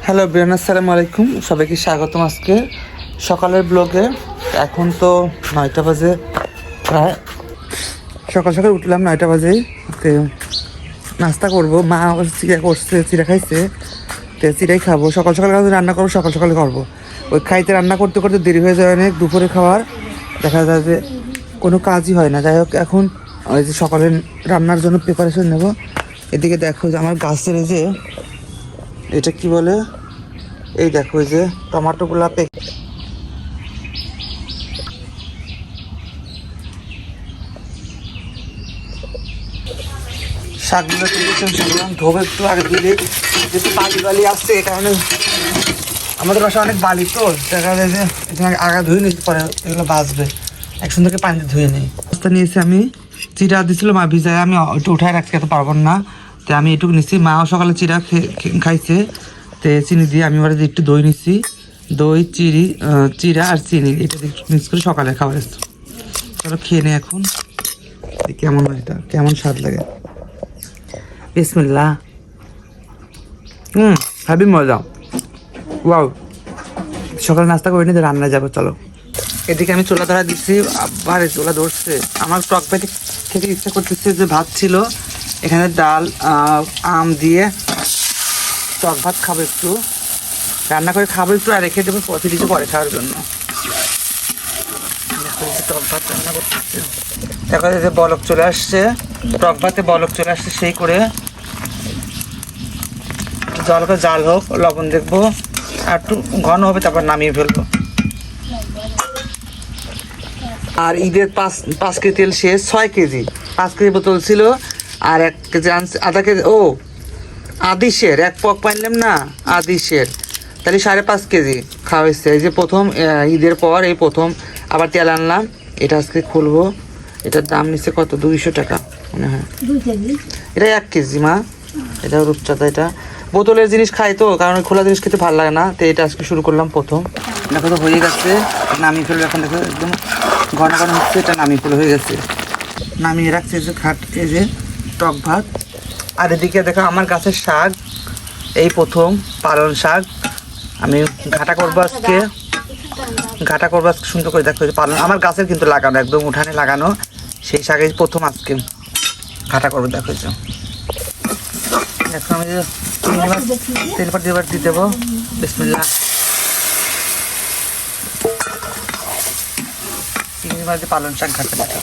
Hello বিয়ান, আসসালামু আলাইকুম। সবাইকে স্বাগতম আজকে সকালের ব্লগে। এখন তো 9টা বাজে, প্রায় সকাল সকাল উঠলাম 9টা বাজেই। তো নাস্তা করবো, মা চিড়া করছে, চিড়া খাইছে, তো চিড়াই খাবো। সকাল সকাল রান্না করবো, সকাল সকালে করবো। ওই খাইতে রান্না করতে করতে দেরি হয়ে যায় অনেক, দুপুরে খাওয়ার দেখা যায় যে কোনো কাজই হয় না। যাই হোক, এখন ওই যে সকালে রান্নার জন্য প্রিপারেশন নেব। এদিকে দেখো যে আমার গাছের যে এটা কি বলে, এই দেখো এই যে টমাটোগুলা শাকগুলো তুলেছেন, সেগুলো ধোবে একটু আগে দিলে, যেহেতু বালি আসছে এই কারণে। আমাদের বাসায় অনেক বালি, তো দেখা যায় যে এখানে আগা ধুয়ে নিতে পারে, এগুলো বাঁচবে। এক সুন্দরকে পানিতে ধুয়ে নিই। রাস্তা নিয়েছি আমি, চিড়া দিছিল মা ভিজায়, আমি একটু উঠায় রাখতে এত পারবো না, তো আমি এটুকু নিচ্ছি। মাও সকালে চিড়া খাইছে, তো চিনি দিয়ে আমি ওরা একটু দই নিচ্ছি। দই, চিড়া আর চিনি এটা মিক্স করে সকালে খাবার এসছে। চলো খেয়ে নেই এখন, কেমন হয়, এটা কেমন স্বাদ লাগে। বিসমিল্লাহ। হাবি মজা, ওয়াও। সকালে নাস্তা করে নিয়ে রান্না যাবো, চলো। এদিকে আমি চুলা ধরা দিচ্ছি, আবার চুলা ধরছে। আমার টক ভাত খেতে ইচ্ছা করতেছে, যে ভাত ছিল এখানে, ডাল আম দিয়ে টক ভাত খাবো, একটু রান্না করে খাবো একটু, আর রেখে দেবো প্রতিদিন পরে খাওয়ার জন্য। টক ভাত রান্না করতেছে, দেখা যায় যে বলক চলে আসছে, টক ভাতে বলক চলে আসছে। সেই করে জাল হোক, লবণ দেখবো, আর একটু ঘন হবে, তারপর নামিয়ে ফেলবো। আর ঈদের 5 কেজি তেল শেষ, 6 কেজি, 5 কেজি বোতল ছিল, আর 1 কেজি আনছে, আধা কেজি। ও আদিশের 1 পক পাইলাম না, আদিশের, তাহলে 5.5 কেজি খাওয়া হয়েছে। এই যে প্রথম ঈদের পর এই প্রথম আবার তেল আনলাম। এটা আজকে খুলবো। এটার দাম নিচ্ছে কত, 200 টাকা মনে হয়। এটা 1 কেজি মা, এটা রূপচাঁদা। এটা বোতলের জিনিস খাই তো, কারণ খোলা জিনিস খেতে ভালো লাগে না, তো এটা আজকে শুরু করলাম প্রথম। দেখো তো হয়ে গেছে, নামিয়ে ফেলবো এখন। দেখো একদম ঘন ঘন হচ্ছে, এটা নামিয়ে ফেলে হয়ে গেছে, নামিয়ে রাখছে। এই যে এই যে টক ভাত। আর এদিকে দেখো আমার গাছের শাক, এই প্রথম পালং শাক আমি ঘাটা করবো আজকে, সুন্দর করে। দেখো পালং আমার গাছের কিন্তু লাগানো, একদম উঠানে লাগানো, সেই শাকে প্রথম আজকে ঘাটা করবো। দেখো দেখো আমি যে তেল পাটি এবার দিয়ে দেবো। বিসমিল্লাহ। চিংড়ি মাছ দিয়ে পালং শাক ঘাটা দেবো,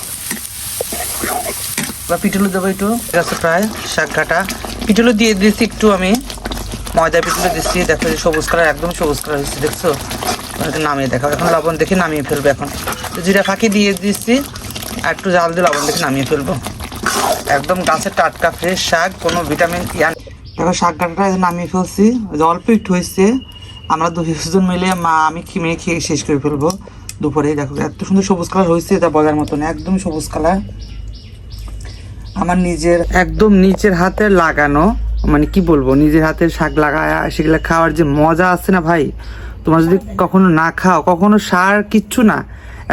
বা পিটুলু দেবো একটু, গাছে প্রায় শাক ঘাটা। পিটুলু দিয়ে দিচ্ছি একটু, আমি ময়দা পিটুলু দিচ্ছি। দেখো যে সবুজ কালার, একদম সবুজ কালার হচ্ছে, দেখছো। নামিয়ে দেখো, এখন লবণ দেখে নামিয়ে ফেলবো। এখন জিরা ফাঁকি দিয়ে দিচ্ছি, আর একটু জাল দিয়ে লবণ দেখে নামিয়ে ফেলবো। একদম গাছের টাটকা ফ্রেশ শাক, কোনো ভিটামিন দেখো শাক ঘাটাটা নামিয়ে ফেলছি। অল্প একটু হয়েছে, আমরা 200 জন মিলে মা আমি খেয়ে শেষ করে ফেলবো দুপুরে। দেখো এত সুন্দর সবুজ কালার হয়েছে, এটা বলার মতন, একদম সবুজ কালার। আমার একদম নিজের হাতে লাগানো, মানে কি বলবো, নিজের হাতের শাক লাগায় সেগুলো খাওয়ার যে মজা আছে না ভাই, তোমরা যদি কখনো না খাও, কখনো সার কিচ্ছু না,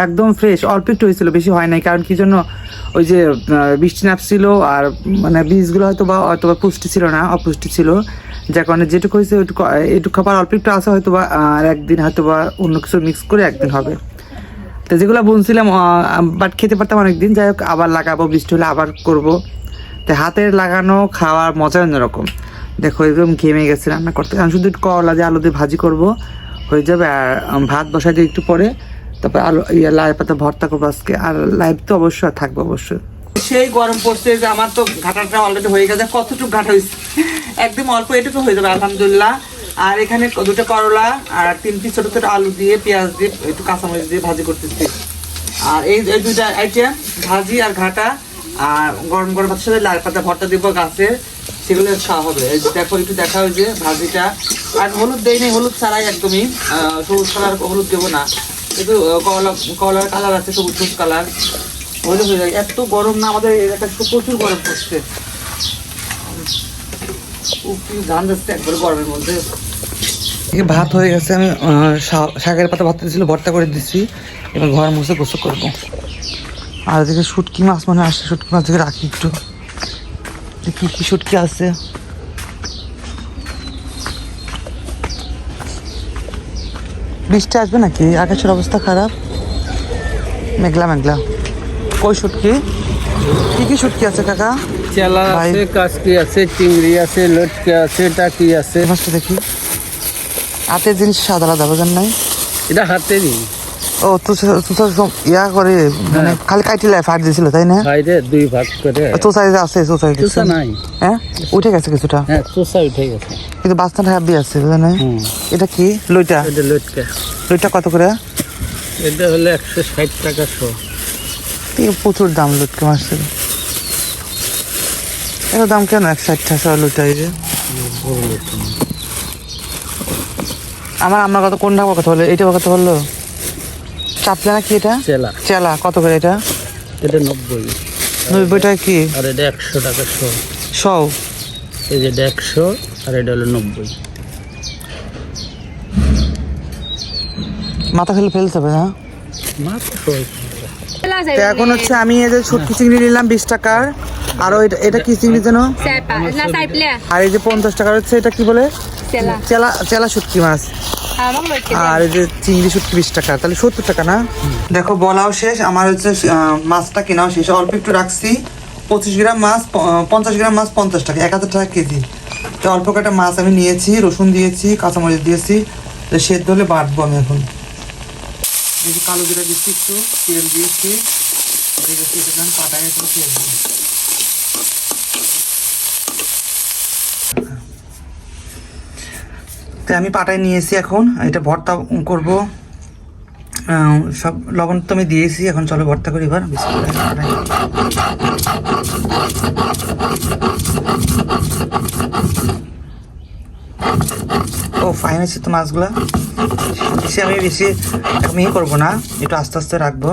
একদম ফ্রেশ। অল্প একটু হয়েছিল, বেশি হয় নাই, কারণ কি জন্য, ওই যে বৃষ্টি নামছিল, আর মানে বীজগুলো হয়তো বা পুষ্টি ছিল না, অপুষ্টি ছিল, যার কারণে যেটুকু হয়েছে এটুকু খাবার অল্প একটু আসা, হয়তো বা আর একদিন হয়তো বা অন্য কিছু মিক্স করে একদিন হবে। তো যেগুলো বুনছিলাম, বাট খেতে পারতাম অনেকদিন। যাই হোক, আবার লাগাবো, বৃষ্টি হলে আবার করবো। তো হাতের লাগানো খাওয়ার মজা অন্যরকম। দেখো একদম ঘেমে গেছে রান্না করতে, আমি শুধু একটু করলা দিয়ে আলু দিয়ে ভাজি করবো, হয়ে যাবে। আর ভাত বসাই দিয়ে একটু পরে, তারপর লাই পাতা ভর্তা করবো আজকে। আর লাইভ তো অবশ্যই থাকবো, অবশ্যই। সেই গরম পড়ছে যে আমার তো ঘাটাটা অলরেডি হয়ে গেছে। কতটুকু ঘাটা হয়েছে, একদম অল্প, এটুকু হয়ে যাবে আলহামদুলিল্লাহ। আর এখানে 2টা করলা আর 3 পিস ছোট ছোট আলু দিয়ে, পেঁয়াজ দিয়ে, একটু কাঁচামরিচ দিয়ে ভাজি করতেছি। আর এই 2টা আইটেম, ভাজি আর ঘাটা। আর গরম গরম ভাতের সাথে লাল পাতা ভর্তা দিব গাছের, সেগুলো খাওয়া হবে। দেখো একটু দেখা হয় যে ভাজিটা। আর হলুদ দেই নেই, হলুদ ছাড়াই একদমই, সবুজ কালার হলুদ দেবো না, একটু কলার কালার আছে, সবুজ কালার হলে হয়ে যায়। এত গরম না আমাদের এলাকায়, প্রচুর গরম পড়ছে, ধান যাচ্ছে একবারে গরমের মধ্যে। ভাত হয়ে গেছে, আমি শাকের পাতা ভর্তা দিয়েছিল, ভর্তা করে দিচ্ছি। এবার ঘর মুছে গোসল করবো। আর এদিকে শুটকি মাছ মনে আসছে, শুটকি মাছ দিকে রাখি একটু, দেখি কি শুটকি আছে। বৃষ্টি আসবে নাকি? আকাশের অবস্থা খারাপ, মেঘলা মেঘলা। কই শুটকি? কি কি শুটকি আছে কাকা? চেলা আছে, কাচকি আছে, চিংড়ি আছে, লটকে আছে, টাকি আছে। মাছটা দেখি। হাতের জিনিস সাদা আলাদা বোঝেন নাই? এটা হাতেরই। ও ইয়া করে মানে খালি কাইটিলে ফাট দিয়েছিল তাই না? বাইরে 2 ভাগ করে। চোষাই আছে, চোষাই চোষা নাই। হ্যাঁ উঠে গেছে কিছুটা। হ্যাঁ, চোষা উঠে গেছে। কিন্তু বাস্তাটা হ্যাপি আছে বুঝলেন? এটা কি লইটা? এটা লটকে। লইটা কত করে? এটা হলো 160 টাকা শো। প্রচুর দাম লটকে মাছের। এত দাম কেন? 160 টাকা লইটা। এই যে আমার কত কোনটা কত বললো? এইটা কত বললো? চাপলা নাকি এটা? চেলা। চেলা কত করে এটা? এটা 90। 90 টাকা কি? আর এটা 100 টাকা শো। শো? এই যে 100 আর এটা হলো 90। মাথা ফেলতে হবে না? মাত্র শো। তো এখন হচ্ছে আমি এই যে শুটকি চিংড়ি নিলাম 20 টাকার। আর এটা কি চিংড়ি যেন? আর এই যে 50 টাকার হচ্ছে এটা কি বলে? চেলা। চেলা শুটকি মাছ। আর এই যে চিংড়ি শুটকি 20 টাকা, তাহলে 70 টাকা না? দেখো বলাও শেষ, আমার হচ্ছে মাছটা কেনাও শেষ। অল্প একটু রাখছি। 25 গ্রাম মাছ 50 গ্রাম মাছ 50 টাকা, 1000 টাকা কেজি। তো অল্প কটা মাছ আমি নিয়েছি, রসুন দিয়েছি, কাঁচামরিচ দিয়েছি। তো সেদ্ধ হলে বাটবো আমি এখন। এই যে কালো জিরা দিচ্ছি, একটু তেল দিয়েছি, পাটায় একটু তেল দিই। তো আমি পাটায় নিয়েছি, এখন এটা ভর্তা করব। সব লবণ তো আমি দিয়েছি, এখন চলো ভর্তা করি এবার। ও ফাইন আছে তো মাছগুলা। বেশি আমি এখন করবো না, একটু আস্তে আস্তে রাখবো।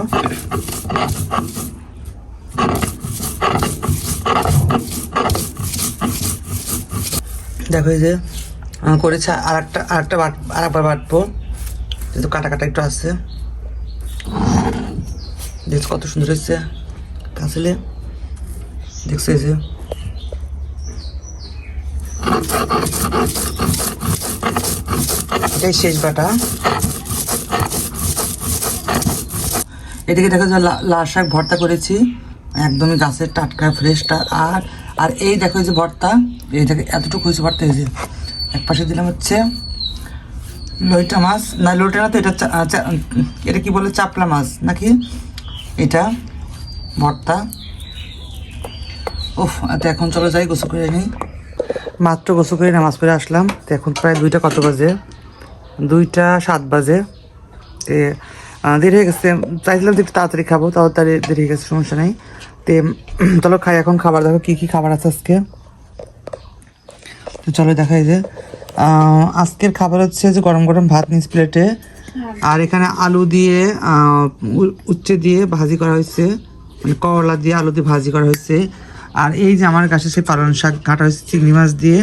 দেখো এই যে করেছে, আরেকবার বাটবো, যেহেতু কাটা কাটা একটু আসছে। দেখছো কত সুন্দর হচ্ছে কাঁচলে, দেখছো এই যে। এটাই শেষ বাটা। এদিকে দেখো যে লাল শাক ভর্তা করেছি, একদমই গাছের টাটকা ফ্রেশটা। আর এই দেখো যে ভর্তা, এই দেখো এতটুকু হয়েছে ভর্তা। এই যে এক পাশে দিলাম হচ্ছে লইটা মাছ, না লইটা না তো, এটা কি বলে? চাপলা মাছ নাকি এটা ভর্তা। উফ, তো এখন চলো যাই, গোসল করে নিই। মাত্র গোসল করে নামাজ পড়ে আসলাম। তো এখন প্রায় 2টা কত বাজে? 2টা 7 বাজে। তে দেরি হয়ে গেছে, চাইছিলাম যে একটু তাড়াতাড়ি খাবো, তাও দেরি হয়ে গেছে, সমস্যা নেই। তে চলো খাই এখন। খাবার দেখো কী কী খাবার আছে আজকে। তো চলো দেখাই যে আজকের খাবার হচ্ছে যে গরম গরম ভাত নিস প্লেটে, আর এখানে আলু দিয়ে উচ্ছে দিয়ে ভাজি করা হয়েছে, মানে করলা দিয়ে আলু দিয়ে ভাজি করা হয়েছে। আর এই যে আমার কাছে সেই পালং শাক কাটা হয়েছে চিংড়ি মাছ দিয়ে।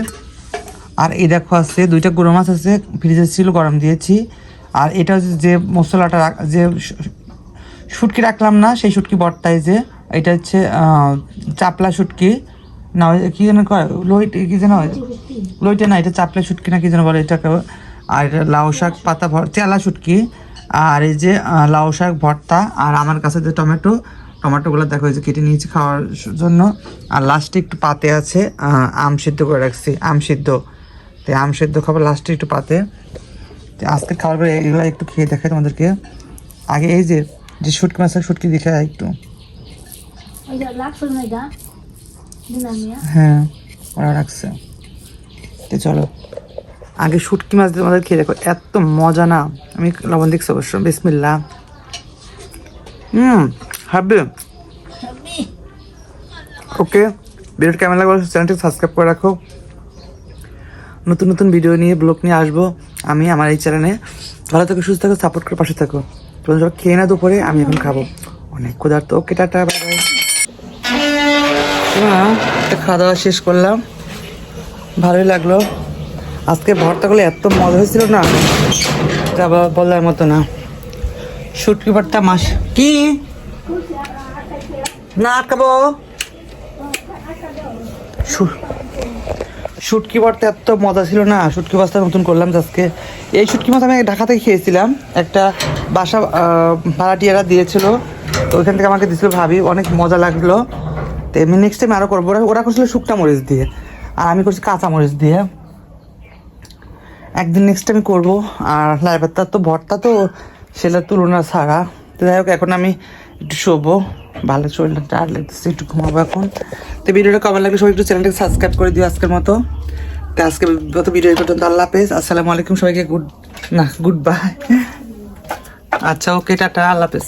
আর এই দেখো আছে 2টা গুঁড়ো মাছ আছে, ফ্রিজে ছিল, গরম দিয়েছি। আর এটা হচ্ছে যে মশলাটা যে শুটকি রাখলাম না, সেই শুটকি ভর্তায় যে এটা হচ্ছে চাপলা শুটকি না, কি যেন কয়, কি যেন লইটে না, এটা চাপলা শুটকি না কি যেন বলে এটাকে। আর এটা লাউ শাক পাতা চেলা শুটকি। আর এই যে লাউ শাক ভর্তা। আর আমার কাছে যে টমেটোগুলো দেখো এই যে কেটে নিয়েছি খাওয়ার জন্য। আর লাস্টে একটু পাতে আছে আম সিদ্ধ করে রাখছি, আম সিদ্ধ। তো আম সিদ্ধ খাবার লাস্টে একটু পাতে। তো আজকের খাবারগুলো এগুলো একটু খেয়ে দেখাই তোমাদেরকে। আগে এই যে শুটকি মাছের শুটকি দেখে একটু, হ্যাঁ ওরা রাখছে। তো চলো আগে শুটকি মাছ দিয়ে তোমাদের খেয়ে দেখো, এত মজা না। আমি লবণ দেখছি অবশ্য, বিসমিল্লাহ। হাবি। ওকে, ভিডিওটা কেমন লাগলো চ্যানেলটি সাবস্ক্রাইব করে রাখো। নতুন নতুন ভিডিও নিয়ে ব্লগ নিয়ে আসবো আমি আমার এই চ্যানেলে। ভালো থাকো, সুস্থ থাকো, সাপোর্ট করে পাশে থাকো। তোমরা খেয়ে না দুপুরে, আমি এখন খাবো, অনেক ক্ষুধার্ত। ওকে টাটা, বাই বাই। খাওয়া দাওয়া শেষ করলাম, ভালোই লাগলো। আজকে ভর্তাগুলো এত মজা হয়েছিল না, যা বলার মতো না। শুটকি ভর্তা মাছ কি না আটকাবো। শুটকি ভর্তা এত মজা ছিল না, শুটকি ভর্তা নতুন করলাম আজকে। এই শুটকি মাছ আমি ঢাকা থেকে খেয়েছিলাম, একটা বাসা ভাড়াটিয়ারা দিয়েছিল, তো ওইখান থেকে আমাকে দিয়েছিল ভাবি, অনেক মজা লাগলো। তো আমি নেক্সট টাইম আরও করবো। ওরা করছিল শুকনা মরিচ দিয়ে, আর আমি করছি কাঁচা মরিচ দিয়ে। একদিন নেক্সট টাইম করবো। আর লাল পাতার তো ভর্তা তো সেটা তুলনা ছাড়া। তো যাই হোক, এখন আমি একটু শোবো, ভালো শরীরটা টায়ার লাগতেছে, একটু ঘুমাবো এখন। তো ভিডিওটা কেমন লাগবে সবাই একটু চ্যানেলটাকে সাবস্ক্রাইব করে দিও আজকের মতো। তো আজকে ভিডিও পর্যন্ত আল্লাহ হাফেজ, আসসালামু আলাইকুম সবাইকে, গুড বাই। আচ্ছা, ওকে, টাটা, আল্লাহ হাফেজ।